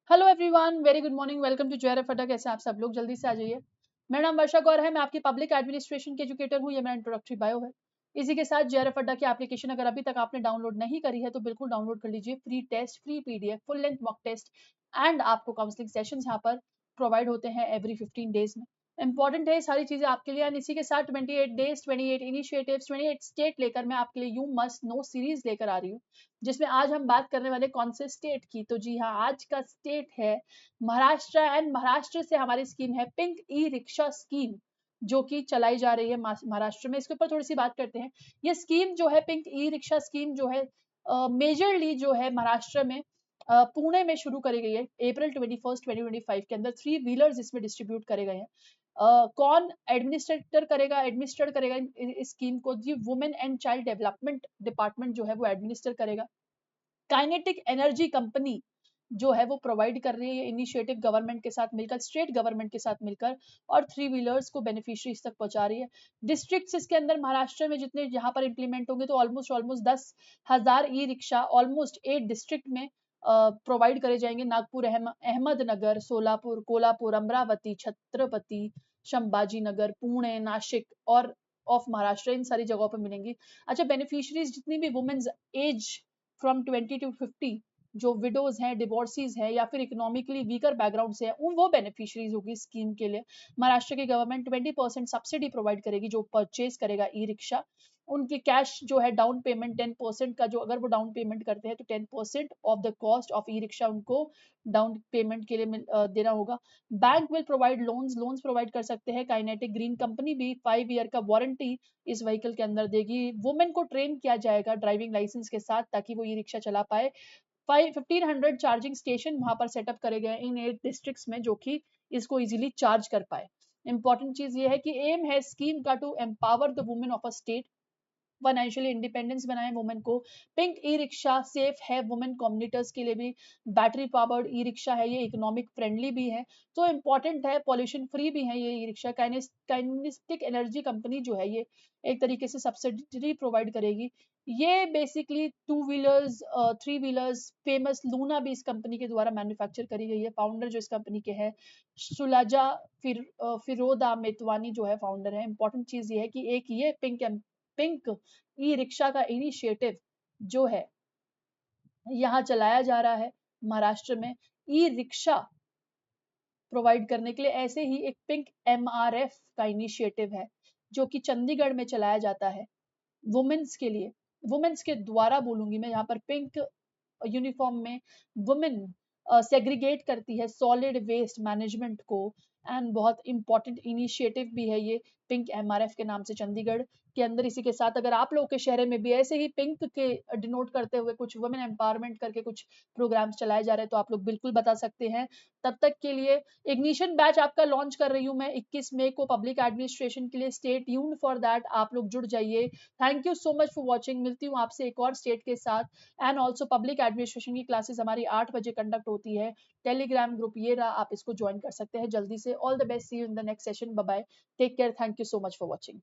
Hello everyone, very good morning, welcome to जयरफ फटा। कैसे आप सब लोग? जल्दी से आ जाइए। मेरा नाम वर्षा गौर है, मैं आपकी पब्लिक एडमिनिस्ट्रेशन के एजुकेटर हूँ। ये मेरा इंट्रोडक्टरी बायो है। इसी के साथ जयरफ फटा की एप्लीकेशन अगर अभी तक आपने डाउनलोड नहीं करी है तो बिल्कुल डाउनलोड कर लीजिए। Free test, free PDF, full length mock test and आपको काउंसलिंग सेशंस यहाँ पर प्रोवाइड होते हैं एवरी 15 डेज में। इंपॉर्टेंट है ये सारी चीजें आपके लिए। एंड इसी के साथ 28 डेज, 28 इनिशिएटिव्स, 28 स्टेट लेकर मैं आपके लिए यू मस्ट नो सीरीज लेकर आ रही हूँ, जिसमें आज हम बात करने वाले कौन से स्टेट की। तो जी हाँ, आज का स्टेट है महाराष्ट्र। एंड महाराष्ट्र से हमारी स्कीम है पिंक ई रिक्शा स्कीम, जो कि चलाई जा रही है महाराष्ट्र में। इसके ऊपर थोड़ी सी बात करते हैं। ये स्कीम जो है पिंक ई रिक्शा स्कीम जो है मेजरली जो है महाराष्ट्र में पुणे में शुरू करी गई है अप्रैल 21 2025 के अंदर। 3 व्हीलर्स इसमें डिस्ट्रीब्यूट करे गए हैं। कौन एडमिनिस्ट्रेट करेगा इस स्कीम को? जी, women and child development department जो है वो एडमिनिस्टर करेगा। काइनेटिक एनर्जी कंपनी जो है वो प्रोवाइड कर रही है इनिशिएटिव गवर्नमेंट के साथ मिलकर, स्टेट गवर्नमेंट के साथ मिलकर, और 3 व्हीलर्स को बेनिफिशियरीज तक पहुंचा रही है। डिस्ट्रिक्ट्स इसके अंदर महाराष्ट्र में जितने यहाँ पर इंप्लीमेंट होंगे तो almost 10,000 e rickshaw almost 8 district में प्रोवाइड करे जाएंगे। नागपुर, अहमदनगर, सोलापुर, कोल्हापुर, अमरावती, छत्रपति संभाजी नगर, पुणे, नासिक और ऑफ महाराष्ट्र, इन सारी जगहों पर मिलेंगी। अच्छा, बेनिफिशियरीज जितनी भी वुमेन्स एज फ्रॉम 20 to 50 जो विडोज हैं, डिवोर्सीज हैं या फिर इकोनॉमिकली वीकर बैकग्राउंड से हैं, वो बेनिफिशियरीज होगी स्कीम के लिए। महाराष्ट्र की गवर्नमेंट 20% सब्सिडी प्रोवाइड करेगी जो परचेज करेगा ई रिक्शा। उनकी कैश जो है डाउन पेमेंट 10% का, जो अगर वो डाउन पेमेंट करते हैं तो 10% of the cost of e rickshaw उनको डाउन पेमेंट के लिए देना होगा। Bank will provide loans provide कर सकते हैं। काइनेटिक ग्रीन कंपनी भी 5 ईयर का वारंटी इस व्हीकल के अंदर देगी। वुमेन को ट्रेन किया जाएगा ड्राइविंग लाइसेंस के साथ ताकि वो ई रिक्शा चला पाए। 1500 चार्जिंग स्टेशन वहां पर सेटअप करे गए इन 8 डिस्ट्रिक्ट्स में, जो कि इसको इजीली चार्ज कर पाए। इंपॉर्टेंट चीज ये है कि एम है स्कीम का to empower the women of a state, financially independence बनाए वुमेन को। पिंक ई रिक्शा सेफ है वुमेन कम्युनिटर्स के लिए भी। बैटरी पावर्ड ई रिक्शा है, ये इकोनॉमिक फ्रेंडली भी है, तो इंपॉर्टेंट है, पॉल्यूशन फ्री भी है ये e rickshaw. Kinaesthetic energy company जो है ये एक तरीके से सब्सिडी प्रोवाइड करेगी। ये basically 2 wheelers, 3 wheelers, famous Luna भी इस कंपनी के द्वारा मैन्युफैक्चर करी गई है। फाउंडर जो इस कंपनी के हैं सुलाजा फिरोदा मेतवानी जो है फाउंडर है। इंपॉर्टेंट चीज ये है कि एक ये पिंक ई रिक्शा का इनिशिएटिव जो है यहाँ चलाया जा रहा है महाराष्ट्र में ई रिक्शा प्रोवाइड करने के लिए। ऐसे ही एक पिंक एमआरएफ का इनिशिएटिव है जो कि चंडीगढ़ में चलाया जाता है वुमेन्स के लिए। वुमेन्स के द्वारा बोलूंगी मैं यहाँ पर। पिंक यूनिफॉर्म में वुमेन सेग्रीगेट करती है सॉलिड वेस्ट मैनेजमेंट को। एंड बहुत इंपॉर्टेंट इनिशिएटिव भी है ये पिंक एमआरएफ के नाम से चंडीगढ़ के अंदर। इसी के साथ अगर आप लोगों के शहर में भी ऐसे ही पिंक के डिनोट करते हुए कुछ वुमेन एम्पावरमेंट करके कुछ प्रोग्राम्स चलाए जा रहे हैं तो आप लोग बिल्कुल बता सकते हैं। तब तक के लिए इग्निशन बैच आपका लॉन्च कर रही हूँ मैं 21 मई को पब्लिक एडमिनिस्ट्रेशन के लिए। स्टे ट्यून्ड फॉर दैट, आप लोग जुड़ जाइए। Thank you so much for watching. मिलती हूँ आपसे एक और स्टेट के साथ। एंड ऑल्सो पब्लिक एडमिनिस्ट्रेशन की क्लासेस हमारी 8 बजे कंडक्ट होती है। टेलीग्राम ग्रुप ये रहा, आप इसको ज्वाइन कर सकते हैं जल्दी से। All the best, see you in the next session, bye bye, take care, thank you so much for watching.